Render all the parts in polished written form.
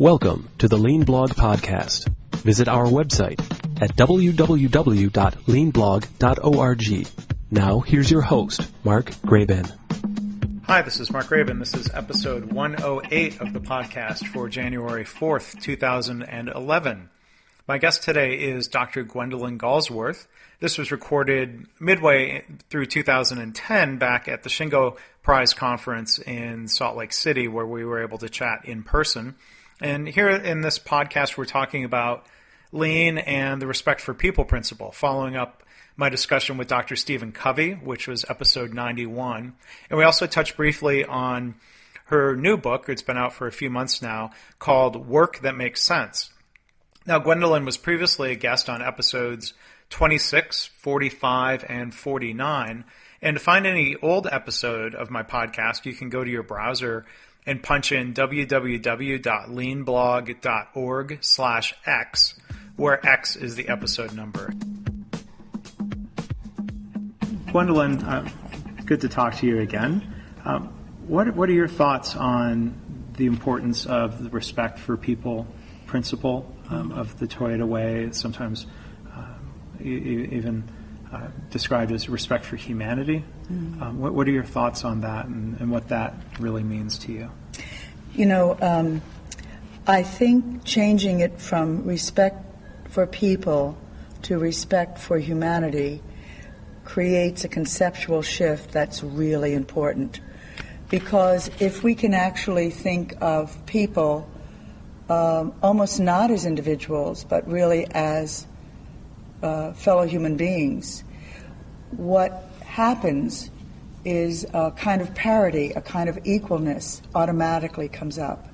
Welcome to the Lean Blog Podcast. Visit our website at www.leanblog.org. Now, here's your host, Mark Graban. Hi, this is Mark Graban. This is episode 108 of the podcast for January 4th, 2011. My guest today is Dr. Gwendolyn Galsworth. This was recorded midway through 2010 back at the Shingo Prize Conference in Salt Lake City, where we were able to chat in person. And here in this podcast, we're talking about lean and the respect for people principle, following up my discussion with Dr. Stephen Covey, which was episode 91. And we also touched briefly on her new book, it's been out for a few months now, called Work That Makes Sense. Now, Gwendolyn was previously a guest on episodes 26, 45, and 49. And to find any old episode of my podcast, you can go to your browser and punch in www.leanblog.org/X, where X is the episode number. Gwendolyn, good to talk to you again. What are your thoughts on the importance of the respect for people principle of the Toyota way, sometimes even described as respect for humanity? What are your thoughts on that and what that really means to you? You know, I think changing it from respect for people to respect for humanity creates a conceptual shift that's really important. Because if we can actually think of people almost not as individuals, but really as fellow human beings, what happens is a kind of parity, a kind of equalness automatically comes up.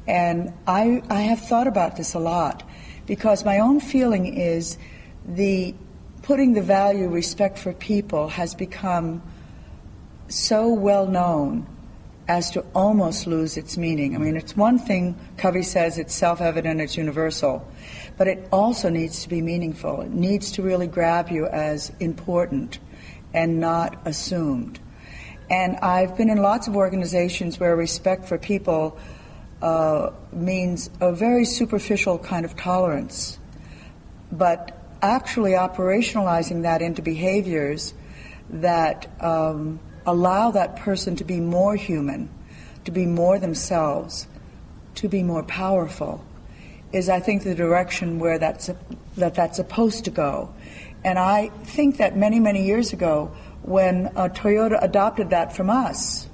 And I have thought about this a lot, because my own feeling is putting the value respect for people has become so well known as to almost lose its meaning. I mean, it's one thing, Covey says, it's self-evident, it's universal, but it also needs to be meaningful. It needs to really grab you as important and not assumed. And I've been in lots of organizations where respect for people means a very superficial kind of tolerance, but actually operationalizing that into behaviors that allow that person to be more human, to be more themselves, to be more powerful, is, I think, the direction where that's supposed to go. And I think that many, many years ago, when Toyota adopted that from us,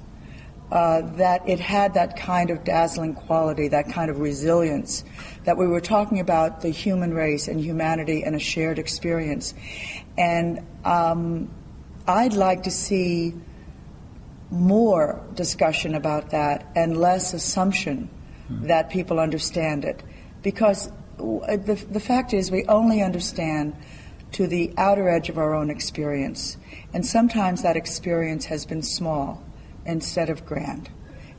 that it had that kind of dazzling quality, that kind of resilience, that we were talking about the human race and humanity and a shared experience. And I'd like to see more discussion about that and less assumption that people understand it. Because the fact is, we only understand to the outer edge of our own experience. And sometimes that experience has been small instead of grand,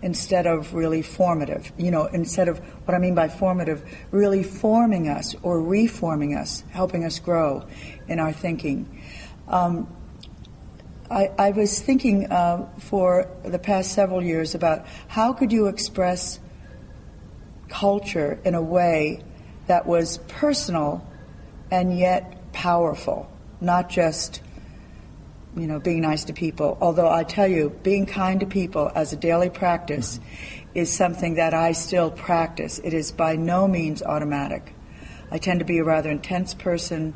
instead of really formative. You know, instead of, what I mean by formative, really forming us or reforming us, helping us grow in our thinking. I was thinking for the past several years about how could you express culture in a way that was personal and yet powerful, not just, you know, being nice to people. Although I tell you, being kind to people as a daily practice is something that I still practice. It is by no means automatic. I tend to be a rather intense person.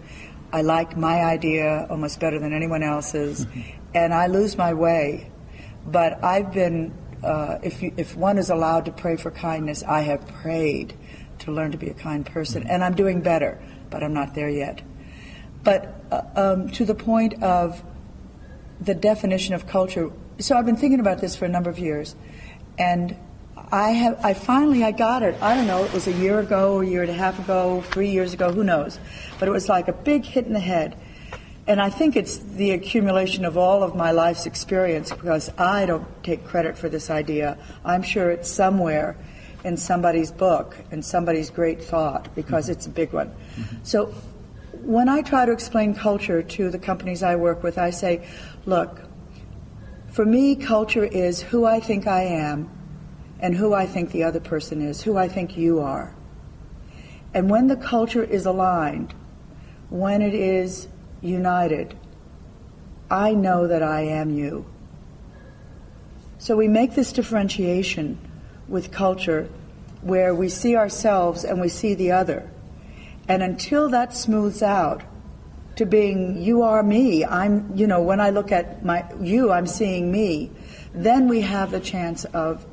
I like my idea almost better than anyone else's, and I lose my way. But I've been, if one is allowed to pray for kindness, I have prayed to learn to be a kind person, and I'm doing better, but I'm not there yet. But to the point of the definition of culture, so I've been thinking about this for a number of years, and I finally got it. I don't know, it was a year ago, a year and a half ago, 3 years ago, who knows. But it was like a big hit in the head. And I think it's the accumulation of all of my life's experience, because I don't take credit for this idea. I'm sure it's somewhere in somebody's book and somebody's great thought, because it's a big one. So when I try to explain culture to the companies I work with, I say, look, for me, culture is who I think I am and who I think the other person is, who I think you are. And when the culture is aligned, when it is united, I know that I am you. So we make this differentiation with culture where we see ourselves and we see the other. And until that smooths out to being you are me, I'm, when I look at you, I'm seeing me, then we have the chance of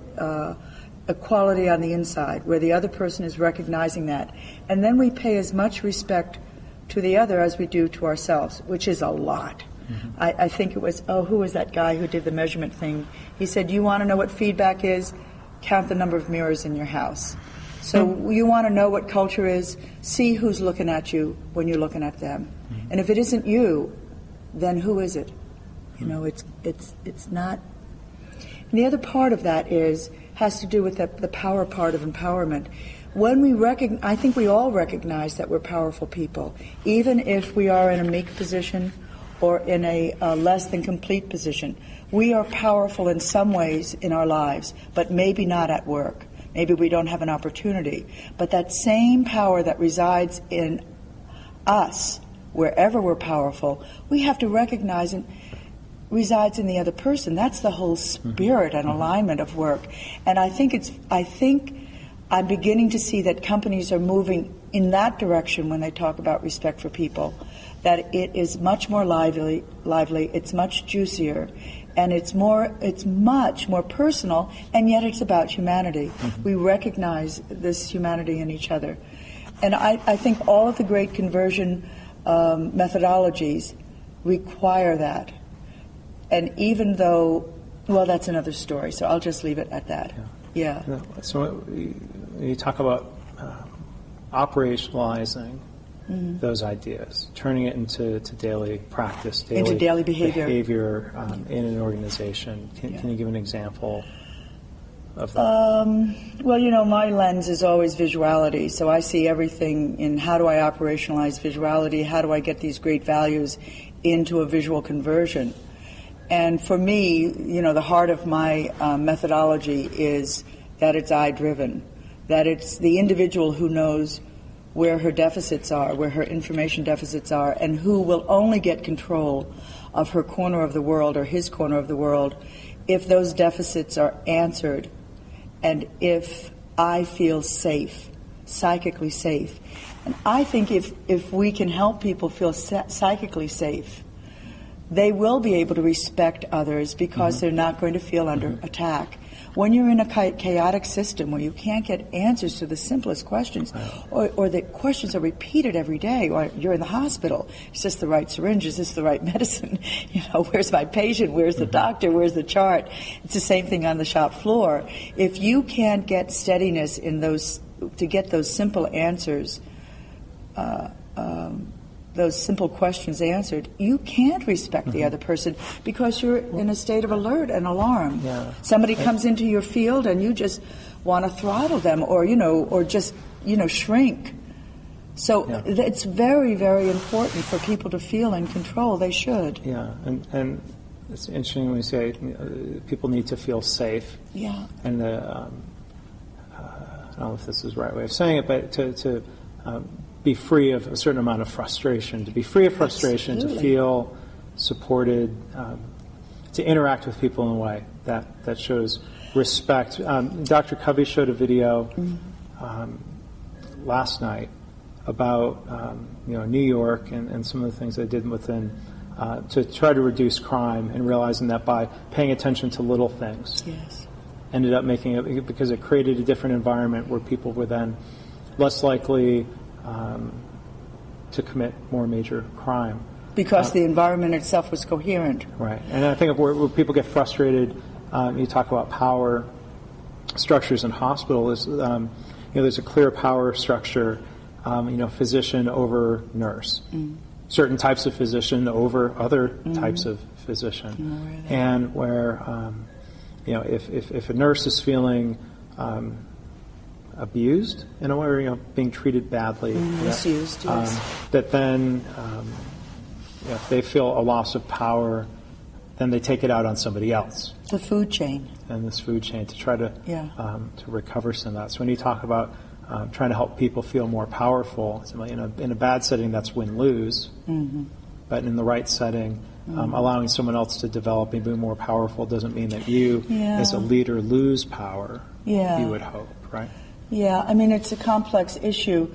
equality on the inside, where the other person is recognizing that. And then we pay as much respect to the other as we do to ourselves, which is a lot. Mm-hmm. I think it was, who was that guy who did the measurement thing? He said, you want to know what feedback is? Count the number of mirrors in your house. So you want to know what culture is? See who's looking at you when you're looking at them. Mm-hmm. And if it isn't you, then who is it? It's not. And the other part of that has to do with the power part of empowerment. When we I think we all recognize that we're powerful people, even if we are in a meek position or in a less than complete position. We are powerful in some ways in our lives, but maybe not at work. Maybe we don't have an opportunity. But that same power that resides in us, wherever we're powerful, we have to recognize it resides in the other person. That's the whole spirit and alignment of work. And I think I'm beginning to see that companies are moving in that direction when they talk about respect for people, that it is much more lively, it's much juicier, and it's much more personal, and yet it's about humanity. Mm-hmm. We recognize this humanity in each other. And I think all of the great conversion methodologies require that. And even though, that's another story, so I'll just leave it at that. Yeah. So you talk about operationalizing those ideas, turning it into daily practice, daily behavior in an organization. Can you give an example of that? My lens is always visuality, so I see everything in how do I operationalize visuality, how do I get these great values into a visual conversion. And for me, the heart of my methodology is that it's I-driven, that it's the individual who knows where her deficits are, where her information deficits are, and who will only get control of her corner of the world or his corner of the world if those deficits are answered and if I feel safe, psychically safe. And I think if we can help people feel psychically safe, they will be able to respect others because they're not going to feel under attack. When you're in a chaotic system where you can't get answers to the simplest questions, or the questions are repeated every day, or you're in the hospital, is this the right syringe? Is this the right medicine? Where's my patient? Where's the doctor? Where's the chart? It's the same thing on the shop floor. If you can't get steadiness in to get those simple answers, those simple questions answered, you can't respect the other person because you're in a state of alert and alarm. Yeah. Somebody comes into your field and you just want to throttle them or just shrink. So it's very, very important for people to feel in control. They should. Yeah, and it's interesting when you say people need to feel safe. Yeah. And I don't know if this is the right way of saying it, but to be free of a certain amount of frustration, to be free of frustration, Absolutely. To feel supported, to interact with people in a way that shows respect. Dr. Covey showed a video last night about New York and some of the things they did within to try to reduce crime, and realizing that by paying attention to little things, ended up making it, because it created a different environment where people were then less likely to commit more major crime. Because the environment itself was coherent. Right. And I think where people get frustrated, you talk about power structures in hospitals, there's a clear power structure, physician over nurse. Certain types of physician over other types of physician. And where, if a nurse is feeling abused in a way, being treated badly, misused, that then if they feel a loss of power, then they take it out on somebody else. The food chain. And this food chain to try to recover some of that. So when you talk about trying to help people feel more powerful, in a bad setting, that's win-lose. Mm-hmm. But in the right setting, allowing someone else to develop and be more powerful doesn't mean that you, as a leader, lose power. You would hope, right? Yeah, I mean, it's a complex issue.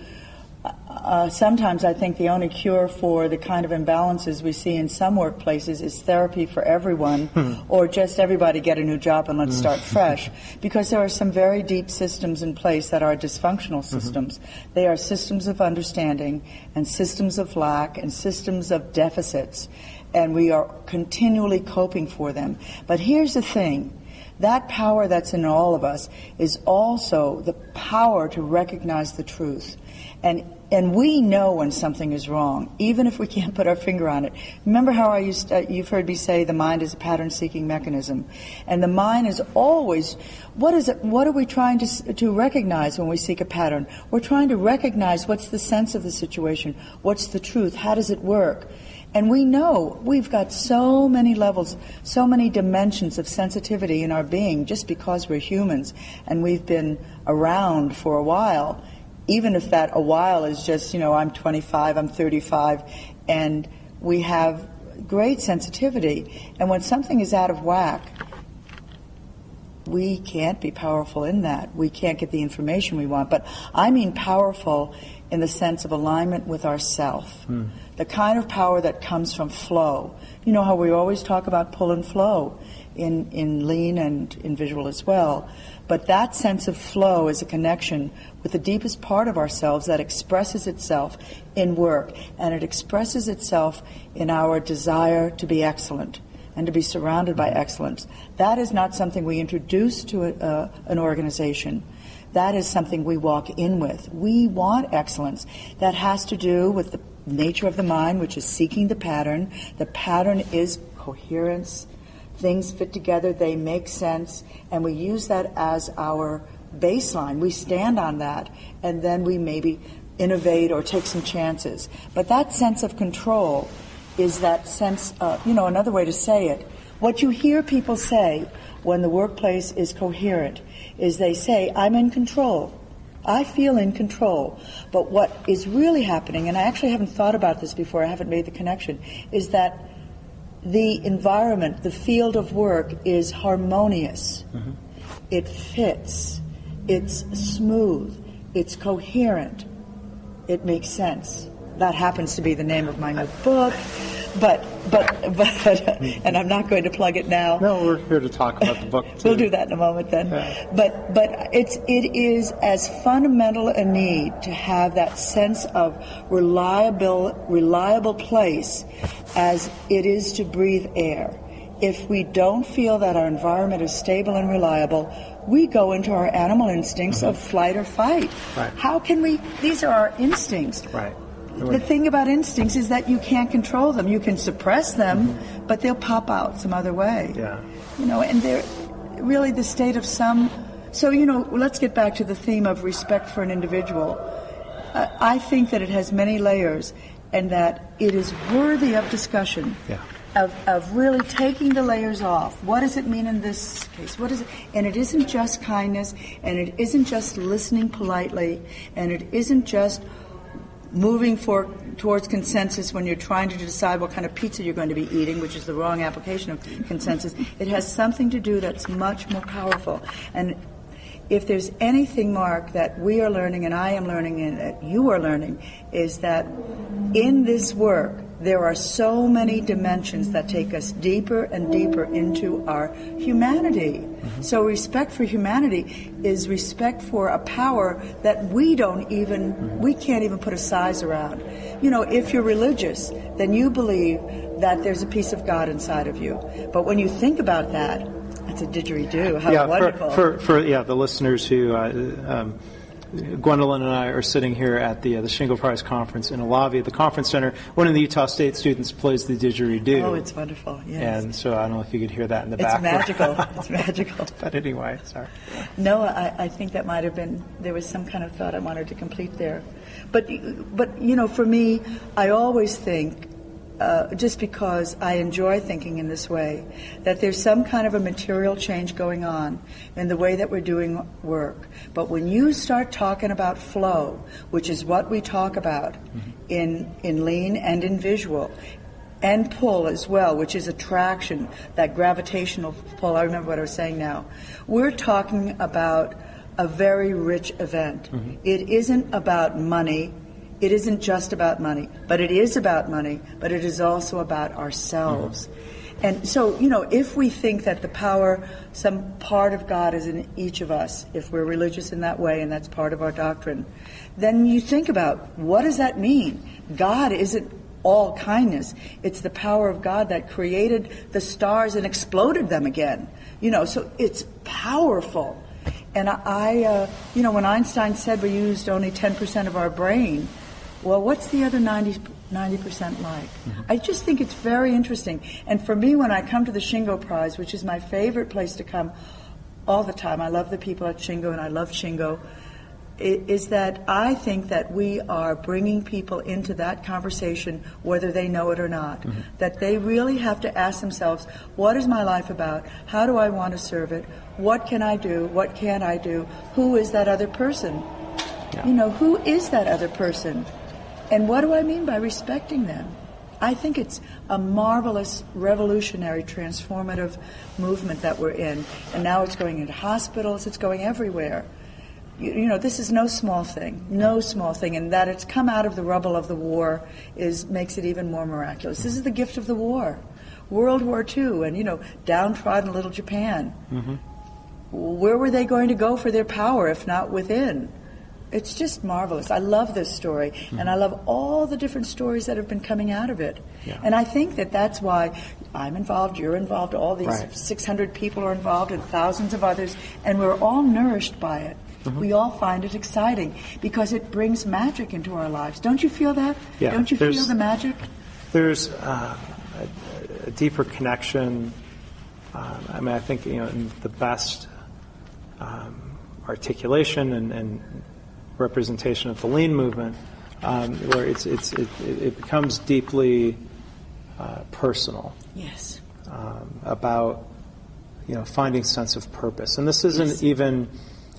Sometimes I think the only cure for the kind of imbalances we see in some workplaces is therapy for everyone, or just everybody get a new job and let's start fresh. Because there are some very deep systems in place that are dysfunctional systems. They are systems of understanding and systems of lack and systems of deficits, and we are continually coping for them. But here's the thing. That power that's in all of us is also the power to recognize the truth. And we know when something is wrong, even if we can't put our finger on it. Remember how you've heard me say the mind is a pattern-seeking mechanism. And the mind is always, what are we trying to recognize when we seek a pattern? We're trying to recognize what's the sense of the situation, what's the truth, how does it work? And we know we've got so many levels, so many dimensions of sensitivity in our being just because we're humans and we've been around for a while. Even if that a while is just, I'm 25, I'm 35, and we have great sensitivity. And when something is out of whack, we can't be powerful in that. We can't get the information we want. But I mean powerful in the sense of alignment with ourself. The kind of power that comes from flow. You know how we always talk about pull and flow in lean and in visual as well. But that sense of flow is a connection with the deepest part of ourselves that expresses itself in work, and it expresses itself in our desire to be excellent and to be surrounded by excellence. That is not something we introduce to an organization. That is something we walk in with. We want excellence. That has to do with the nature of the mind, which is seeking the pattern. The pattern is coherence. Things fit together, they make sense, and we use that as our baseline. We stand on that, and then we maybe innovate or take some chances. But that sense of control is that sense, another way to say it, what you hear people say when the workplace is coherent is they say, I'm in control. I feel in control. But what is really happening, and I actually haven't thought about this before, I haven't made the connection, is that the environment, the field of work is harmonious. It fits. It's smooth. It's coherent. It makes sense. That happens to be the name of my new book. But and I'm not going to plug it now. No, we're here to talk about the book too. We'll do that in a moment then. Yeah. But it is as fundamental a need to have that sense of reliable place as it is to breathe air. If we don't feel that our environment is stable and reliable, we go into our animal instincts of flight or fight. Right. How can we? These are our instincts. Right. The thing about instincts is that you can't control them. You can suppress them, but they'll pop out some other way. Yeah. And they're really the state of some... So, let's get back to the theme of respect for an individual. I think that it has many layers and that it is worthy of discussion. Yeah. Of really taking the layers off. What does it mean in this case? What is it? And it isn't just kindness, and it isn't just listening politely, and it isn't just moving towards consensus when you're trying to decide what kind of pizza you're going to be eating, which is the wrong application of consensus. It has something to do that's much more powerful. And if there's anything, Mark, that we are learning, and I am learning, and that you are learning, is that in this work, there are so many dimensions that take us deeper and deeper into our humanity. So respect for humanity is respect for a power that we can't even put a size around. If you're religious, then you believe that there's a piece of God inside of you. But when you think about that, that's a didgeridoo. How wonderful. For the listeners who... Gwendolyn and I are sitting here at the Shingle Prize Conference in a lobby at the Conference Center. One of the Utah State students plays the didgeridoo. Oh, it's wonderful, yes. And so I don't know if you could hear that in the background. It's magical. But anyway, sorry. No, I think that might have been, there was some kind of thought I wanted to complete there. But for me, I always think just because I enjoy thinking in this way, that there's some kind of a material change going on in the way that we're doing work. But when you start talking about flow, which is what we talk about in lean and in visual, and pull as well, which is attraction, that gravitational pull, I remember what I was saying now, we're talking about a very rich event. It isn't about money. It isn't just about money, but it is about money, but it is also about ourselves. And so, if we think that the power, some part of God is in each of us, if we're religious in that way, and that's part of our doctrine, then you think about, what does that mean? God isn't all kindness. It's the power of God that created the stars and exploded them again. So it's powerful. And when Einstein said we used only 10% of our brain, well, what's the other 90% like? I just think it's very interesting. And for me, when I come to the Shingo Prize, which is my favorite place to come all the time, I love the people at Shingo and I love Shingo, is that I think that we are bringing people into that conversation whether they know it or not. That they really have to ask themselves, what is my life about? How do I want to serve it? What can I do? What can't I do? Who is that other person? Who is that other person? And what do I mean by respecting them? I think it's a marvelous, revolutionary, transformative movement that we're in. And now it's going into hospitals, it's going everywhere. This is no small thing, and that it's come out of the rubble of the war makes it even more miraculous. This is the gift of the war. World War II and, downtrodden little Japan. Where were they going to go for their power if not within? It's just marvelous. I love this story, and I love all the different stories that have been coming out of it. And I think that that's why I'm involved, you're involved, all these 600 people are involved, and thousands of others, and we're all nourished by it. We all find it exciting because it brings magic into our lives. Don't you feel that? Yeah, don't you feel the magic? There's a deeper connection. I think in the best articulation and representation of the lean movement, where it becomes deeply personal. Yes. About finding sense of purpose, and this isn't even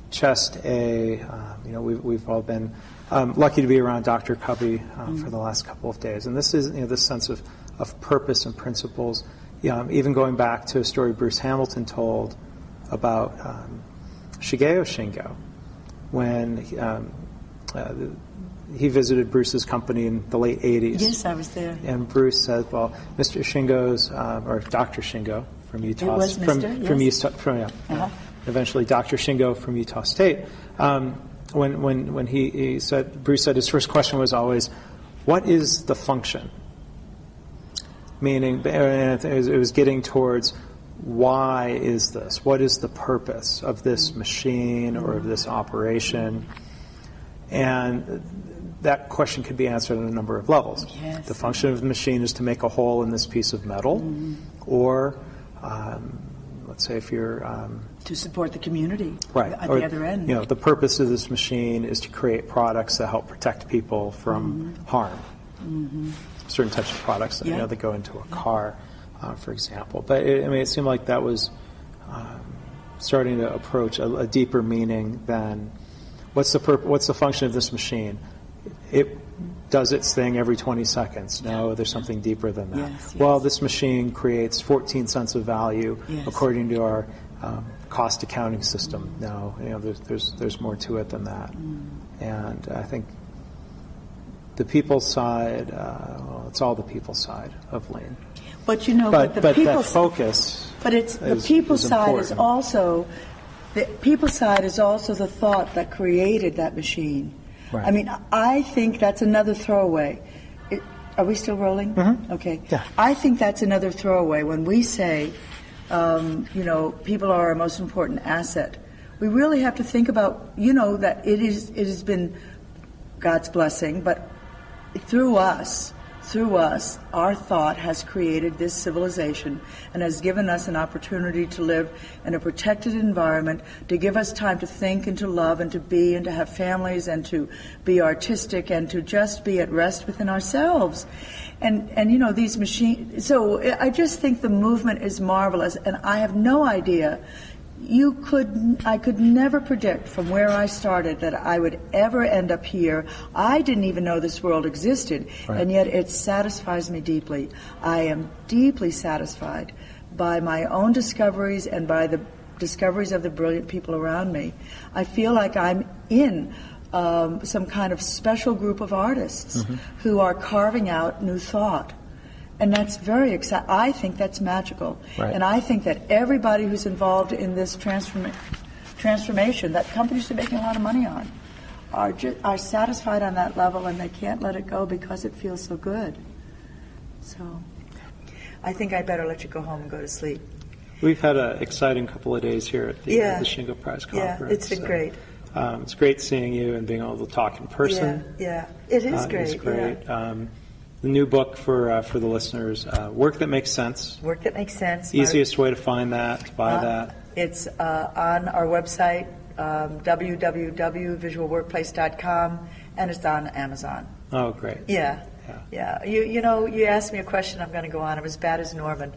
just we've all been lucky to be around Dr. Covey for the last couple of days, and this is this sense of purpose and principles. Even going back to a story Bruce Hamilton told about Shigeo Shingo, when he visited Bruce's company in the late 80s. Yes, I was there. And Bruce said, well, Mr. Shingo's, or Dr. Shingo from Utah. It was Mr., yes. Eventually Dr. Shingo from Utah State. When he said, Bruce said his first question was always, what is the function? Meaning, it was getting towards, why is this? What is the purpose of this machine or of this operation? And that question could be answered on a number of levels. Yes. The function of the machine is to make a hole in this piece of metal, or let's say if you're to support the community, right, at or, the other end. The purpose of this machine is to create products that help protect people from harm. Certain types of products that go into a car, for example. But it seemed like that was starting to approach a deeper meaning than what's the function of this machine? It does its thing every 20 seconds. No, there's something deeper than that. Yes. Well, this machine creates 14 cents of value according to our cost accounting system. No, there's more to it than that. And I think the people side, it's all the people side of lean. But but the that focus. But it's the people side important. is also the people side is also the thought that created that machine. Right. I mean, I think that's another throwaway. Are we still rolling? Okay. Yeah. I think that's another throwaway when we say, people are our most important asset. We really have to think about, that it has been God's blessing, but through us, through us, our thought has created this civilization and has given us an opportunity to live in a protected environment, to give us time to think and to love and to be and to have families and to be artistic and to just be at rest within ourselves. And you know, these machines, so I just think the movement is marvelous, and I have no idea. I could never predict from where I started that I would ever end up here. I didn't even know this world existed, and yet it satisfies me deeply. I am deeply satisfied by my own discoveries and by the discoveries of the brilliant people around me. I feel like I'm in some kind of special group of artists who are carving out new thought. And that's very exciting. I think that's magical. Right. And I think that everybody who's involved in this transformation that companies are making a lot of money on are satisfied on that level, and they can't let it go because it feels so good. So I think I better let you go home and go to sleep. We've had an exciting couple of days here at the Shingo Prize Conference. Yeah, it's been great. It's great seeing you and being able to talk in person. Yeah, it is great. It's great. Yeah. The new book for the listeners, Work That Makes Sense. Work That Makes Sense. Easiest way to find that, to buy that. It's on our website, www.visualworkplace.com, and it's on Amazon. Oh, great. Yeah. You know, you asked me a question, I'm going to go on. I'm as bad as Norman.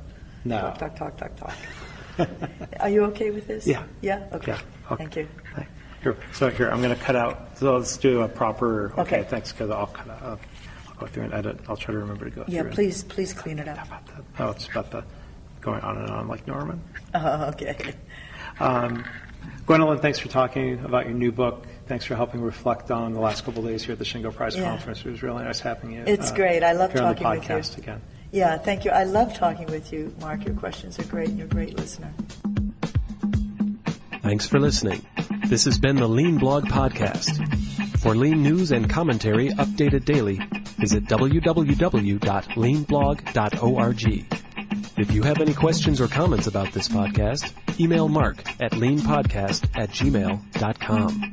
No. Talk. Are you okay with this? Yeah. Yeah? Okay. Yeah. Okay. Thank you. Here, I'm going to cut out. So let's do a proper. Okay. Thanks, because I'll cut out. I'll go through and edit. I'll try to remember to go through. Yeah, please clean it up. About that. Oh, it's about the going on and on like Norman. Oh, okay. Gwendolyn, thanks for talking about your new book. Thanks for helping reflect on the last couple of days here at the Shingo Prize Conference. It was really nice having you. It's great. I love talking on the with you. podcast again. Yeah, thank you. I love talking with you, Mark. Your questions are great, and you're a great listener. Thanks for listening. This has been the Lean Blog Podcast. For Lean news and commentary updated daily, visit www.leanblog.org. If you have any questions or comments about this podcast, email Mark at leanpodcast@gmail.com.